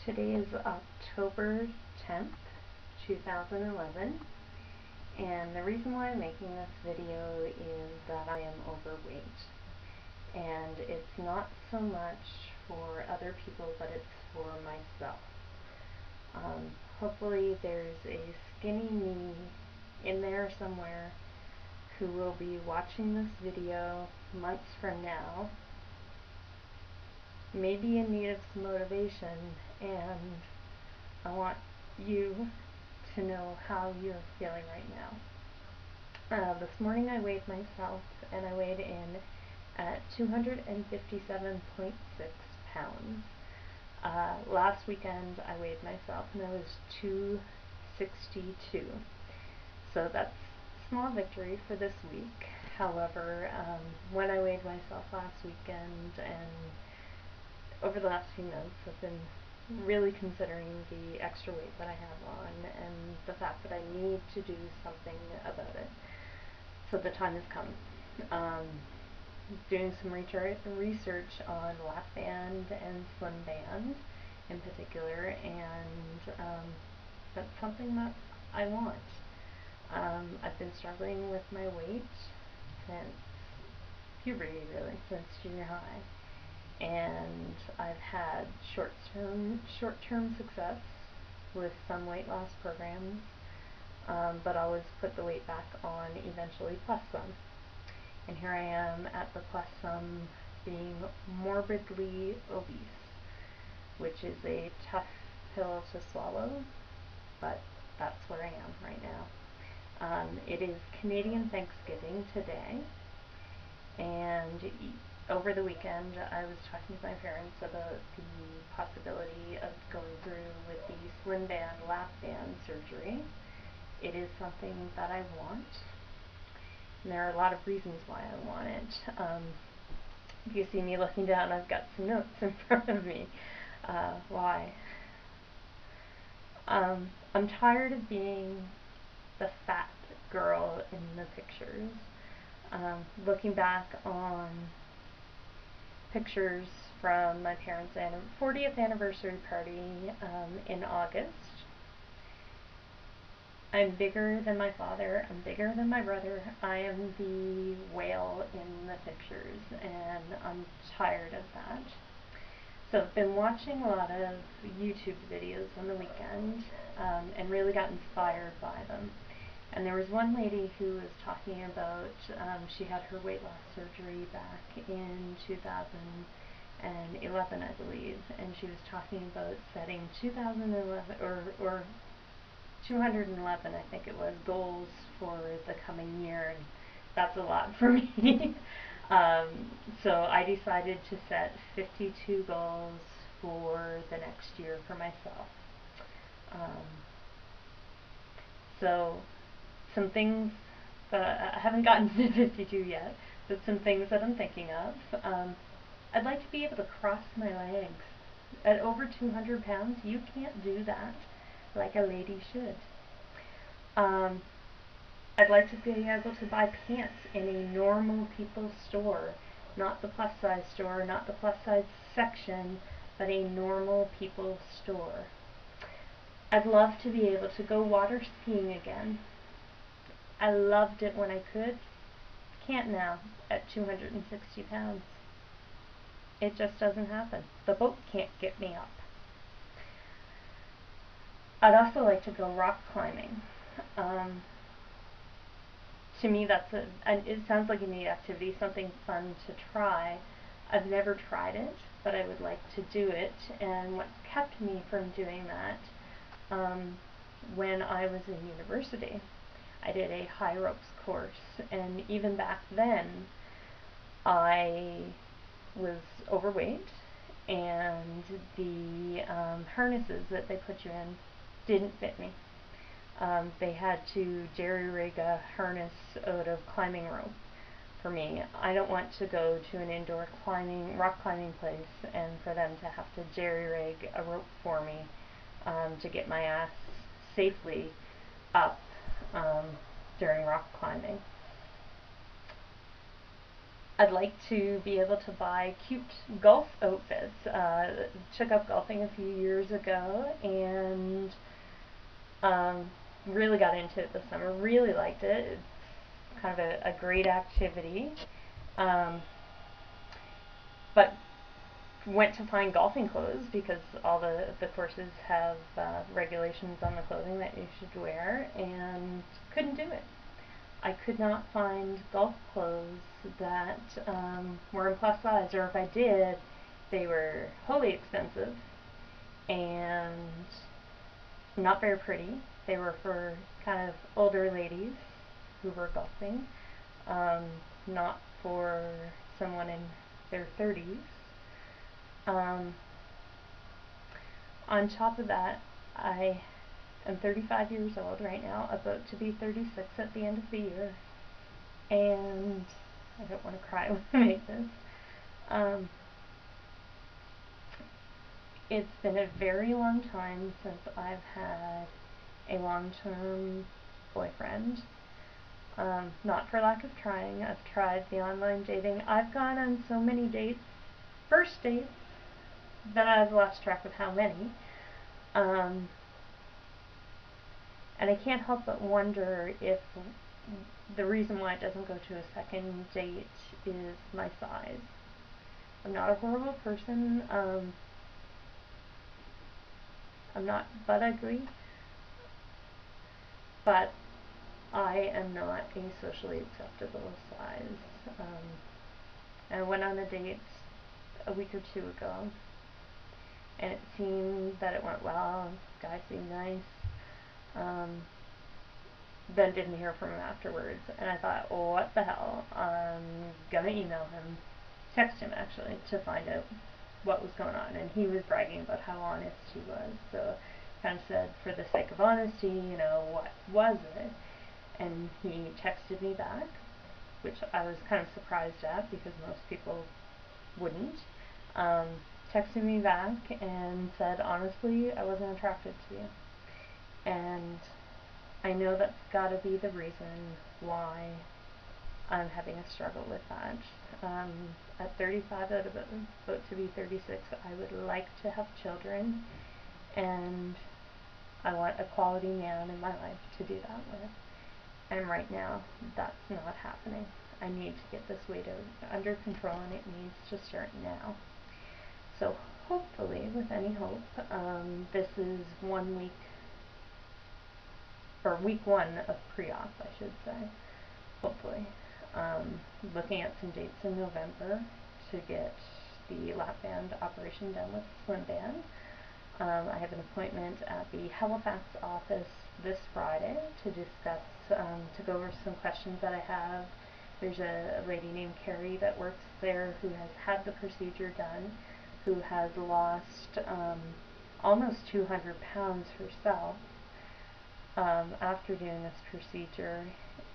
Today is October 10th, 2011, and the reason why I'm making this video is that I am overweight. And it's not so much for other people, but it's for myself. Hopefully there's a skinny me in there somewhere who will be watching this video months from now, maybe in need of some motivation, and I want you to know how you're feeling right now. This morning I weighed myself, and I weighed in at 257.6 pounds. Last weekend I weighed myself and I was 262. So that's a small victory for this week. However, when I weighed myself last weekend and over the last few months, I've been really considering the extra weight that I have on and the fact that I need to do something about it. So the time has come. Doing some research on lapband and slim band in particular, and that's something that I want. I've been struggling with my weight since puberty, really, since junior high. And I've had short-term success with some weight loss programs, but always put the weight back on eventually plus some. And here I am at the plus some, being morbidly obese, which is a tough pill to swallow, but that's where I am right now. It is Canadian Thanksgiving today, and over the weekend I was talking to my parents about the possibility of going through with the slim band lap band surgery. It is something that I want, and there are a lot of reasons why I want it. If you see me looking down, I've got some notes in front of me. Why? I'm tired of being the fat girl in the pictures. Looking back on pictures from my parents' 40th anniversary party in August, I'm bigger than my father, I'm bigger than my brother, I am the whale in the pictures, and I'm tired of that. So I've been watching a lot of YouTube videos on the weekend, and really got inspired by them. And there was one lady who was talking about, she had her weight loss surgery back in 2011, I believe, and she was talking about setting 2011, or 211, I think it was, goals for the coming year, and that's a lot for me. So I decided to set 52 goals for the next year for myself. So some things that I haven't gotten to 52 yet, but some things that I'm thinking of. I'd like to be able to cross my legs. At over 200 pounds, you can't do that like a lady should. I'd like to be able to buy pants in a normal people's store, not the plus size store, not the plus size section, but a normal people's store. I'd love to be able to go water skiing again. I loved it when I could. Can't now at 260 pounds. It just doesn't happen. The boat can't get me up. I'd also like to go rock climbing. To me, it sounds like a neat activity, something fun to try. I've never tried it, but I would like to do it. And what kept me from doing that, when I was in university, I did a high ropes course, and even back then I was overweight, and the harnesses that they put you in didn't fit me. They had to jerry-rig a harness out of climbing rope for me. I don't want to go to an indoor rock climbing place and for them to have to jerry-rig a rope for me to get my ass safely up during rock climbing. I'd like to be able to buy cute golf outfits. Took up golfing a few years ago and um, really got into it this summer. Really liked it. It's kind of a great activity. Um, but went to find golfing clothes because all the courses have regulations on the clothing that you should wear, and couldn't do it. I could not find golf clothes that were in plus size, or if I did, they were wholly expensive and not very pretty. They were for kind of older ladies who were golfing, um, not for someone in their 30s. Um, on top of that, I am 35 years old right now, about to be 36 at the end of the year, and I don't want to cry when I make this. Um, it's been a very long time since I've had a long-term boyfriend. Not for lack of trying. I've tried the online dating. I've gone on so many dates, first dates, that I've lost track of how many. Um, and I can't help but wonder if the reason why it doesn't go to a second date is my size. I'm not a horrible person. I'm not butt ugly, but I am not a socially acceptable size. I went on a date a week or two ago, and it seemed that it went well. The guy seemed nice. Um, then didn't hear from him afterwards, and I thought, oh, what the hell? I'm gonna email him, text him actually, to find out what was going on. And he was bragging about how honest he was, so kind of said, for the sake of honesty, what was it? And he texted me back, which I was kind of surprised at because most people wouldn't. Um, Texted me back and said, honestly, I wasn't attracted to you. And I know that's got to be the reason why I'm having a struggle with that. At 35, about to be 36, I would like to have children, and I want a quality man in my life to do that with. And right now, that's not happening. I need to get this weight under control, and it needs to start now. So hopefully, with any hope, this is 1 week, or week 1 of pre-op, I should say, hopefully. Looking at some dates in November to get the lapband operation done with slim band. I have an appointment at the Halifax office this Friday to discuss, to go over some questions that I have. There's a lady named Carrie that works there who has had the procedure done, who has lost almost 200 pounds herself after doing this procedure.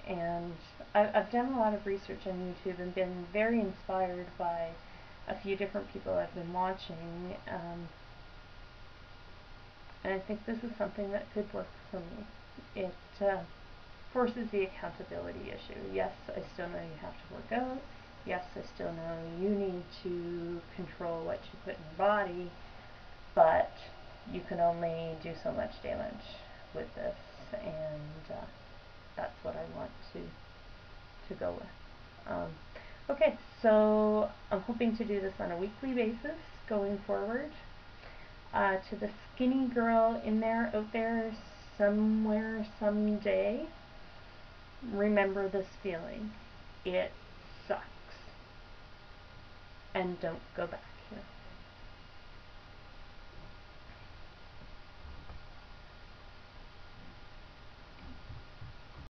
And I've done a lot of research on YouTube and been very inspired by a few different people I've been watching. And I think this is something that could work for me. It forces the accountability issue. Yes, I still know you have to work out. Yes, I still know you need to control what you put in your body, but you can only do so much damage with this, and that's what I want to go with. Okay, so I'm hoping to do this on a weekly basis going forward. To the skinny girl out there somewhere, someday, remember this feeling. It sucks. And don't go back here.